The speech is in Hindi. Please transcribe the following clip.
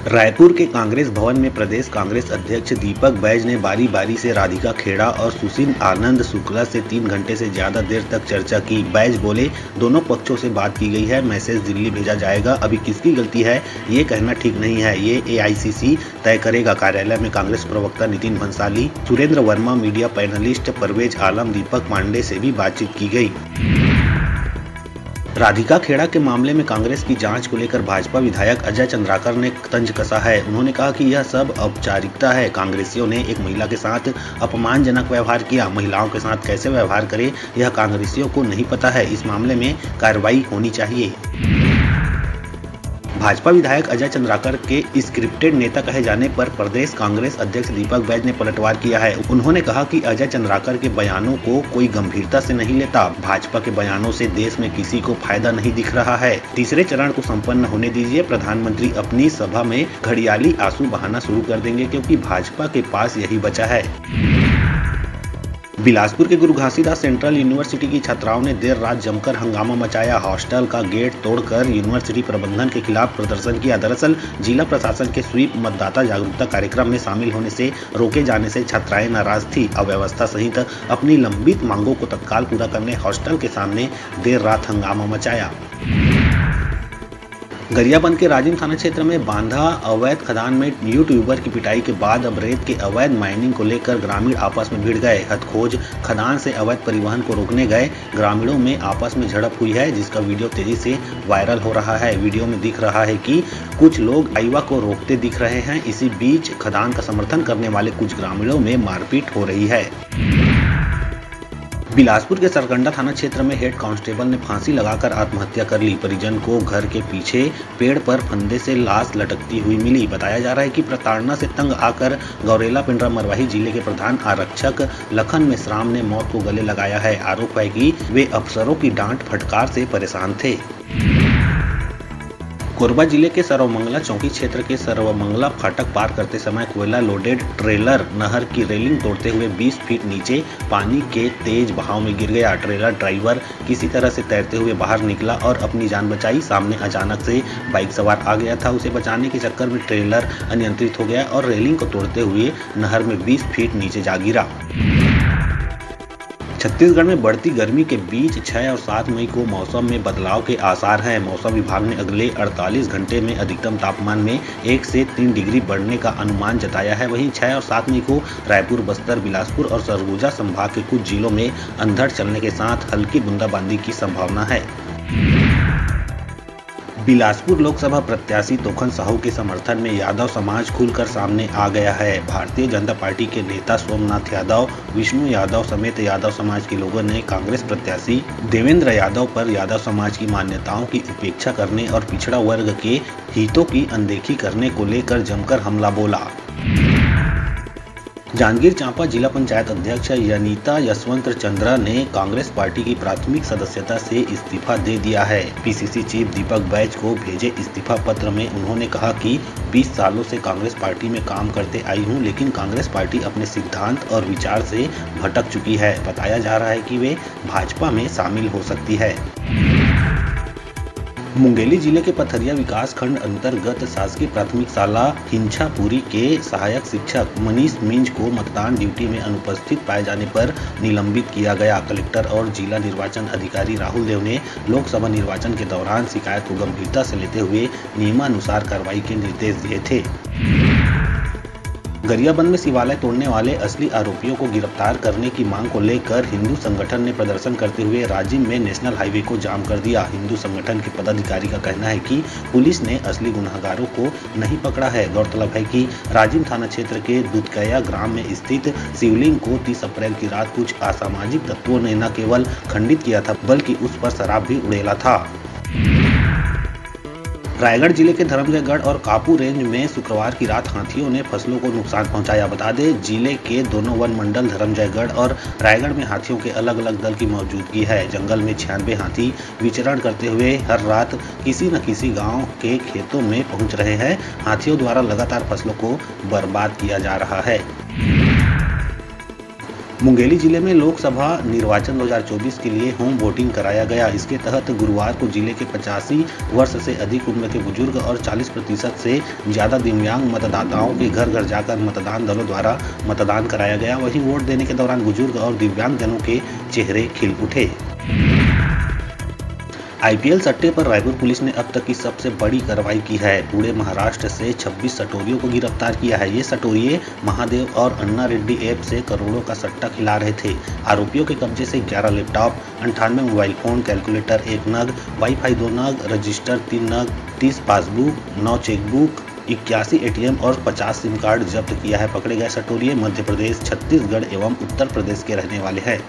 रायपुर के कांग्रेस भवन में प्रदेश कांग्रेस अध्यक्ष दीपक बैज ने बारी बारी से राधिका खेड़ा और सुशील आनंद शुक्ला से 3 घंटे से ज्यादा देर तक चर्चा की। बैज बोले, दोनों पक्षों से बात की गई है, मैसेज दिल्ली भेजा जाएगा। अभी किसकी गलती है ये कहना ठीक नहीं है, ये AICC तय करेगा। कार्यालय में कांग्रेस प्रवक्ता नितिन भंसाली, सुरेंद्र वर्मा, मीडिया पैनलिस्ट परवेज आलम, दीपक पांडे से भी बातचीत की गई। राधिका खेड़ा के मामले में कांग्रेस की जांच को लेकर भाजपा विधायक अजय चंद्राकर ने तंज कसा है। उन्होंने कहा कि यह सब औपचारिकता है। कांग्रेसियों ने एक महिला के साथ अपमानजनक व्यवहार किया। महिलाओं के साथ कैसे व्यवहार करें यह कांग्रेसियों को नहीं पता है। इस मामले में कार्रवाई होनी चाहिए। भाजपा विधायक अजय चंद्राकर के स्क्रिप्टेड नेता कहे जाने पर प्रदेश कांग्रेस अध्यक्ष दीपक बैज ने पलटवार किया है। उन्होंने कहा कि अजय चंद्राकर के बयानों को कोई गंभीरता से नहीं लेता। भाजपा के बयानों से देश में किसी को फायदा नहीं दिख रहा है। तीसरे चरण को संपन्न होने दीजिए। प्रधानमंत्री अपनी सभा में घड़ियाली आंसू बहाना शुरू कर देंगे, क्योंकि भाजपा के पास यही बचा है। बिलासपुर के गुरु घासीदास सेंट्रल यूनिवर्सिटी की छात्राओं ने देर रात जमकर हंगामा मचाया। हॉस्टल का गेट तोड़कर यूनिवर्सिटी प्रबंधन के खिलाफ प्रदर्शन किया। दरअसल जिला प्रशासन के स्वीप मतदाता जागरूकता कार्यक्रम में शामिल होने से रोके जाने से छात्राएं नाराज थी। अव्यवस्था सहित अपनी लंबित मांगों को तत्काल पूरा करने हॉस्टल के सामने देर रात हंगामा मचाया। गरियाबंद के राजिम थाना क्षेत्र में बांधा अवैध खदान में यूट्यूबर की पिटाई के बाद अब रेत के अवैध माइनिंग को लेकर ग्रामीण आपस में भिड़ गए। हथखोज खदान से अवैध परिवहन को रोकने गए ग्रामीणों में आपस में झड़प हुई है, जिसका वीडियो तेजी से वायरल हो रहा है। वीडियो में दिख रहा है कि कुछ लोग हाईवा को रोकते दिख रहे हैं। इसी बीच खदान का समर्थन करने वाले कुछ ग्रामीणों में मारपीट हो रही है। बिलासपुर के सरकंडा थाना क्षेत्र में हेड कांस्टेबल ने फांसी लगाकर आत्महत्या कर ली। परिजन को घर के पीछे पेड़ पर फंदे से लाश लटकती हुई मिली। बताया जा रहा है कि प्रताड़ना से तंग आकर गौरेला पिंडरा मरवाही जिले के प्रधान आरक्षक लखन मेश्राम ने मौत को गले लगाया है। आरोप है कि वे अफसरों की डांट फटकार से परेशान थे। कोरबा जिले के सर्वमंगला चौकी क्षेत्र के सर्वमंगला फाटक पार करते समय कोयला लोडेड ट्रेलर नहर की रेलिंग तोड़ते हुए 20 फीट नीचे पानी के तेज बहाव में गिर गया। ट्रेलर ड्राइवर किसी तरह से तैरते हुए बाहर निकला और अपनी जान बचाई। सामने अचानक से बाइक सवार आ गया था। उसे बचाने के चक्कर में ट्रेलर अनियंत्रित हो गया और रेलिंग को तोड़ते हुए नहर में 20 फीट नीचे जा गिरा। छत्तीसगढ़ में बढ़ती गर्मी के बीच 6 और 7 मई को मौसम में बदलाव के आसार हैं। मौसम विभाग ने अगले 48 घंटे में अधिकतम तापमान में 1 से 3 डिग्री बढ़ने का अनुमान जताया है। वहीं 6 और 7 मई को रायपुर, बस्तर, बिलासपुर और सरगुजा संभाग के कुछ जिलों में अंधड़ चलने के साथ हल्की बूंदाबांदी की संभावना है। बिलासपुर लोकसभा प्रत्याशी तोखन साहू के समर्थन में यादव समाज खुलकर सामने आ गया है। भारतीय जनता पार्टी के नेता सोमनाथ यादव, विष्णु यादव समेत यादव समाज के लोगों ने कांग्रेस प्रत्याशी देवेंद्र यादव पर यादव समाज की मान्यताओं की उपेक्षा करने और पिछड़ा वर्ग के हितों की अनदेखी करने को लेकर जमकर हमला बोला। जांजगीर चांपा जिला पंचायत अध्यक्ष यनीता यशवंत चंद्रा ने कांग्रेस पार्टी की प्राथमिक सदस्यता से इस्तीफा दे दिया है। PCC चीफ दीपक बैज को भेजे इस्तीफा पत्र में उन्होंने कहा कि 20 सालों से कांग्रेस पार्टी में काम करते आई हूं, लेकिन कांग्रेस पार्टी अपने सिद्धांत और विचार से भटक चुकी है। बताया जा रहा है कि वे भाजपा में शामिल हो सकती है। मुंगेली जिले के पथरिया विकास खंड अंतर्गत शासकीय प्राथमिक शाला हिंछापुरी के सहायक शिक्षक मनीष मिंज को मतदान ड्यूटी में अनुपस्थित पाए जाने पर निलंबित किया गया। कलेक्टर और जिला निर्वाचन अधिकारी राहुल देव ने लोकसभा निर्वाचन के दौरान शिकायत को गंभीरता से लेते हुए नियमानुसार कार्रवाई के निर्देश दिए थे। गरियाबंद में शिवालय तोड़ने वाले असली आरोपियों को गिरफ्तार करने की मांग को लेकर हिंदू संगठन ने प्रदर्शन करते हुए राजिम में नेशनल हाईवे को जाम कर दिया। हिंदू संगठन के पदाधिकारी का कहना है कि पुलिस ने असली गुनहगारों को नहीं पकड़ा है। गौरतलब है कि राजिम थाना क्षेत्र के दुधकया ग्राम में स्थित शिवलिंग को 30 अप्रैल की रात कुछ असामाजिक तत्वों ने न केवल खंडित किया था, बल्कि उस पर शराब भी उड़ेला था। रायगढ़ जिले के धर्मजयगढ़ और कापू रेंज में शुक्रवार की रात हाथियों ने फसलों को नुकसान पहुंचाया। बता दें, जिले के दोनों वन मंडल धर्मजयगढ़ और रायगढ़ में हाथियों के अलग अलग दल की मौजूदगी है। जंगल में 96 हाथी विचरण करते हुए हर रात किसी न किसी गांव के खेतों में पहुंच रहे हैं। हाथियों द्वारा लगातार फसलों को बर्बाद किया जा रहा है। मुंगेली जिले में लोकसभा निर्वाचन 2024 के लिए होम वोटिंग कराया गया। इसके तहत गुरुवार को जिले के 85 वर्ष से अधिक उम्र के बुजुर्ग और 40% से ज्यादा दिव्यांग मतदाताओं के घर घर जाकर मतदान दलों द्वारा मतदान कराया गया। वहीं वोट देने के दौरान बुजुर्ग और दिव्यांग जनों के चेहरे खिल उठे। आईपीएल सट्टे पर रायपुर पुलिस ने अब तक की सबसे बड़ी कार्रवाई की है। पूरे महाराष्ट्र से 26 सटोरियों को गिरफ्तार किया है। ये सटोरिये महादेव और अन्ना रेड्डी ऐप से करोड़ों का सट्टा खिला रहे थे। आरोपियों के कब्जे से 11 लैपटॉप, 98 मोबाइल फोन, कैलकुलेटर 1 नग, वाईफाई 2 नग, रजिस्टर 3 नग, 30 पासबुक, 9 चेकबुक, 81 एटीएम और 50 सिम कार्ड जब्त किया है। पकड़े गए सटोरिये मध्य प्रदेश, छत्तीसगढ़ एवं उत्तर प्रदेश के रहने वाले हैं।